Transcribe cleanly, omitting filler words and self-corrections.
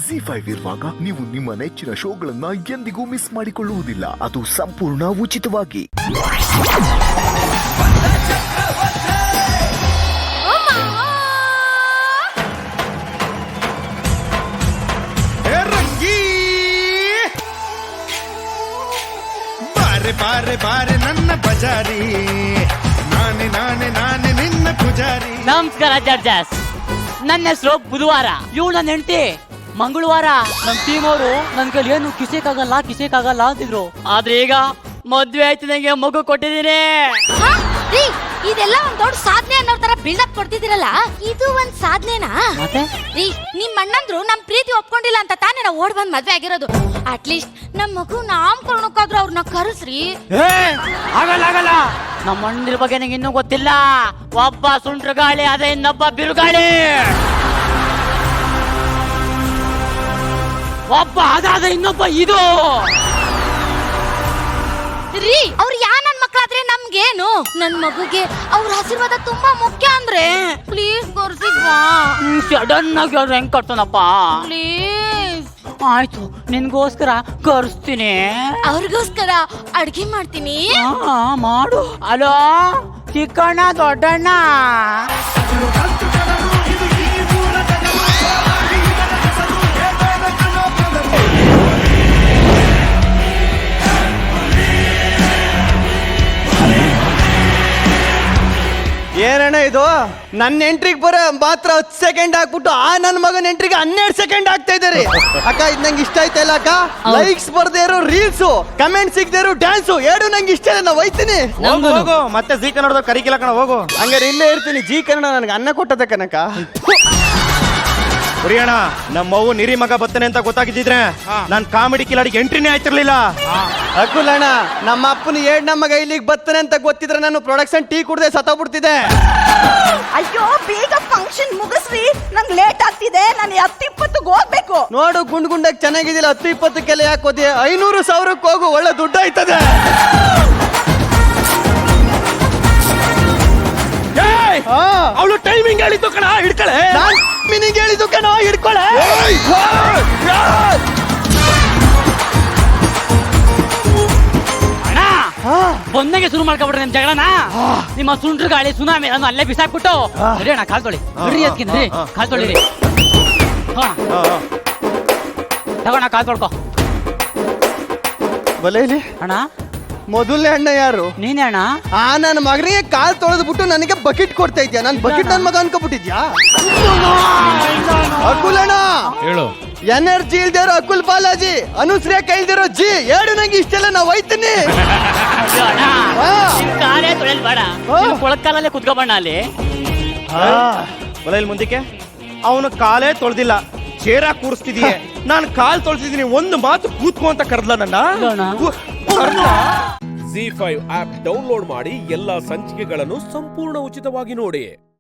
ZEE5 ಇರುವಾಗ ನೀವು ನಿಮ್ಮ ನೆಚ್ಚಿನ ಶೋಗಳನ್ನ ಎಂದಿಗೂ ಮಿಸ್ ಮಾಡಿಕೊಳ್ಳುವುದಿಲ್ಲ. ಅದು ಸಂಪೂರ್ಣ ಉಚಿತವಾಗಿ. ಬಾರೆ ಬಾರೆ ನನ್ನ ಬಜಾರಿ, ನಾನೇ ನಾನೇ ನಾನೇ ನಿನ್ನ ಪೂಜಾರಿ. ನಮಸ್ಕಾರ ಜಡ್ಜಸ್, ನನ್ನ ಹೆಸರು ಬುಧವಾರ, ಇವಳು ನನ್ನ ಹೆಂಡತಿ ಮಂಗಳವಾರ. ನಮ್ಮ ಟೀಮ್ ಅವರು ನನ್ ಕೈಲಿ ಏನು ಕಿಸಕ್ಕಾಗಲ್ಲ ಅಂತಿದ್ರು. ಆದ್ರೆ ಈಗ ಮದ್ವೆ ಆಯ್ತು, ನಂಗೆ ಮಗು ಕೊಟ್ಟಿದ್ದೀನಿ. ಇದೆಲ್ಲ ಒಂದ್ ದೊಡ್ಡ ಸಾಧನೆ ಅನ್ನೋ ತರ ಬಿಲ್ಡಪ್ ಕೊಡ್ತಿದ್ದೀರಲ್ಲ, ಇದು ಒಂದ್ ಸಾಧನೆನಾ? ಮತ್ತೆ ನಿಮ್ ಅಣ್ಣಂದ್ರು ನಮ್ ಪ್ರೀತಿ ಒಪ್ಕೊಂಡಿಲ್ಲ ಅಂತ ತಾನೇ ನಾವು ಓಡ್ ಬಂದ್ ಮದ್ವೆ ಆಗಿರೋದು. ಅಟ್ಲೀಸ್ಟ್ ನಮ್ ಮಗು ನಾಮಕರಣಕ್ಕಾದ್ರೂ ಅವ್ರನ್ನ ಕರೆಸ್ರಿ. ಆಗಲ್ಲ, ನಮ್ಮ ಅಣ್ಣರ ಬಗ್ಗೆ ನಂಗೆ ಇನ್ನೂ ಗೊತ್ತಿಲ್ಲ. ಒಬ್ಬ ಸುಂಟ್ರ ಗಾಳಿ ಅದೇ, ಇನ್ನೊಬ್ಬ ಬಿರುಗಾಳಿ. ಒಬ್ಬ ಅದಾದ, ಇನ್ನೊಬ್ಬ ಇದು. ಅವ್ರು ನನ್ ಮಕ್ಕಳಾದ್ರೆ ನಮ್ಗೇನು? ನನ್ ಮಗುಗೆ ಅವ್ರ ಆಶೀರ್ವಾದ ತುಂಬಾ ಮುಖ್ಯ. ಅಂದ್ರೆ ಪ್ಲೀಸ್ ಕರ್ಸಿದ್ವಾ? ಸಡನ್ ಆಗಿ ಅವ್ರು ಹೆಂಗ್ ಕಟ್ತಾನಪ್ಪ? ಪ್ಲೀಸ್. ಆಯ್ತು, ನಿನ್ಗೋಸ್ಕರ ಕರ್ಸ್ತೀನಿ. ಅವ್ರಿಗೋಸ್ಕರ ಅಡ್ಗೆ ಮಾಡ್ತೀನಿ. ಮಾಡು. ಅಲೋ ಚಿಕ್ಕಣ್ಣ, ದೊಡ್ಡಣ್ಣ. ಏನಣ್ಣ ಇದು? ನನ್ನ ಎಂಟ್ರಿಗೆ ಬರೋ ಮಾತ್ರ 10 ಸೆಕೆಂಡ್ ಹಾಕ್ಬಿಟ್ಟು ಆ ನನ್ನ ಮಗನ ಎಂಟ್ರಿಗೆ 12 ಸೆಕೆಂಡ್ ಆಗ್ತಾ ಇದ್ದಾರೆ. ಅಕ್ಕ, ಇದು ನಂಗೆ ಇಷ್ಟ ಆಯ್ತಲ್ಲ ಅಕ್ಕ. ಲೈಕ್ಸ್ ಬರ್ದೇ ಇರೋ ರೀಲ್ಸು, ಕಮೆಂಟ್ ಸಿಗದೆ ಇರೋ ಡ್ಯಾನ್ಸು, ಎರಡು ನಂಗೆ ಇಷ್ಟ ಇಲ್ಲ. ನಾವು ಹೋಯ್ತೀನಿ. ಹೋಗು, ಮತ್ತೆ ಜೀ ಕನ್ನಡದ ಕರಿಕಿಲ್ಲ ಕಣ, ಹೋಗು. ಹಂಗಾರೆ ಇಲ್ಲೇ ಇರ್ತೀನಿ. ಜೀ ಕನ್ನಡ ನನಗೆ ಅನ್ನ ಕೊಟ್ಟದ ಕನಕ. ಹುರಿಯಣ, ನಮ್ಮವ್ವ ನಿರಿ ಮಗ ಬತ್ತಾನೆ ಅಂತ ಗೊತ್ತಾಗಿದ್ದಿದ್ರೆ ನಾನ್ ಕಾಮಿಡಿ ಕಿಲಾಡಿಗೆ ಎಂಟ್ರಿನೇ ಆಯ್ತಿರ್ಲಿಲ್ಲ. ಅಕುಲಣ್ಣ, ನಮ್ಮ ಅಪ್ಪನ ನಮ್ಮ ಮಗ ಇಲ್ಲಿಗೆ ಬರ್ತಾನೆ ಅಂತ ಗೊತ್ತಿದ್ರೆ ನಾನು ಪ್ರೊಡಕ್ಷನ್ ಟೀ ಕುಡ್ದೆ ಸತ್ತೋಗ್ಬಿಡ್ತಿದ್ದೆ. ಅಯ್ಯೋ, ಬೇಗ ಫಂಕ್ಷನ್ ಮುಗಿಸ್ರಿ, ನಂಗೆ ಲೇಟ್ ಆಗ್ತಿದೆ. ನಾನು 10-20ಗೆ ಹೋಗ್ಬೇಕು. ನೋಡು, ಗುಂಡಾಗಿ ಚೆನ್ನಾಗಿದ್ದಿಲ್ಲ. 10-20ಕ್ಕೆಲ್ಲ ಯಾಕೆ ಹೋದಿ? 500-1000ಕ್ಕೆ ಹೋಗು, ಒಳ್ಳೆ ದುಡ್ಡು ಆಯ್ತದೆ. ಅವಳು ಟೈಮಿಂಗ್ ಹೇಳಿದ್ದು ಕಣ, ಹಿಡ್ಕಳೆ. ನಿನಗೆ ಹೇಳಿದ್ದು ಕಣ, ಹಿಡ್ಕೊಳೆ. ಅಣ್ಣ, ಬಂದಾಗೆ ಶುರು ಮಾಡ್ಕೊಬಿಟ್ರೆ ನಿಮ್ ಜಗಳನ. ನಿಮ್ಮ ಸುಂಟ್ರ ಗಾಳಿ ಸುನಾಮಿ ನಾನು ಅಲ್ಲೇ ಬಿಸಾಕ್ಬಿಟ್ಟು ನಡಿ ಅಣ್ಣ, ಕಾಲ್ ತೊಳಿ. ನಡಿ ಅದಕ್ಕೆ ಕಾಲ್ ತೊಳಿರಿ. ತಗೋಣ, ಕಾಲ್ ತೊಳ್ಕೊ. ಬಲೇಲಿ ಅಣ್ಣ, ಮೊದಲನೇ ಅಣ್ಣ ಯಾರು? ನೀನೇ ಅಣ್ಣ. ನನ್ನ ಮಗನಿಗೆ ಕಾಲ್ ತೊಳೆದ್ಬಿಟ್ಟು ನನಗೆ ಬಕೆಟ್ ಕೊಡ್ತಾ ಇದ್ಯಾ? ನಾನು ಬಕೆಟ್ ನನ್ನ ಮಗ ಅನ್ಕೋಬಿಟ್ಟಿದ್ಯಾ? ಅಕುಲಣ್ಣ, ಹೇಳು. ಎನರ್ಜಿ ಇಲ್ದಿರೋ ಅಕುಲ್ ಬಾಲಾಜಿ, ಅನುಶ್ರೀ ಕೈಲ್ದಿರೋ ಜಿ, ಎರಡು ನಂಗೆ ಇಷ್ಟೆಲ್ಲ ನಾವು ಹೋಯ್ತೀನಿ. ಕಾಲೇ ತೊಳೆಯಲ್ ಬೇಡ, ಕೊಳಕಾಲಲ್ಲೇ ಕುತ್ಕೊಬಣ್ಣ ಅಲ್ಲಿ. ಬಲೈಲ್ ಮುಂದಕ್ಕೆ ಅವನು ಕಾಲೇ ತೊಳ್ದಿಲ್ಲ, ಚೇರ ಕೂರಿಸ್ತಿದೀಯ. ನಾನು ಕಾಲ್ ತೊಳ್ತಿದ್ದೀನಿ, ಒಂದು ಮಾತು ಕೂತ್ಕೋ ಅಂತ ಕರ್ದ್ಲ ನನ್ನ. ZEE5 ಆಪ್ ಡೌನ್ಲೋಡ್ ಮಾಡಿ ಎಲ್ಲಾ ಸಂಚಿಕೆಗಳನ್ನು ಸಂಪೂರ್ಣ ಉಚಿತವಾಗಿ ನೋಡಿ.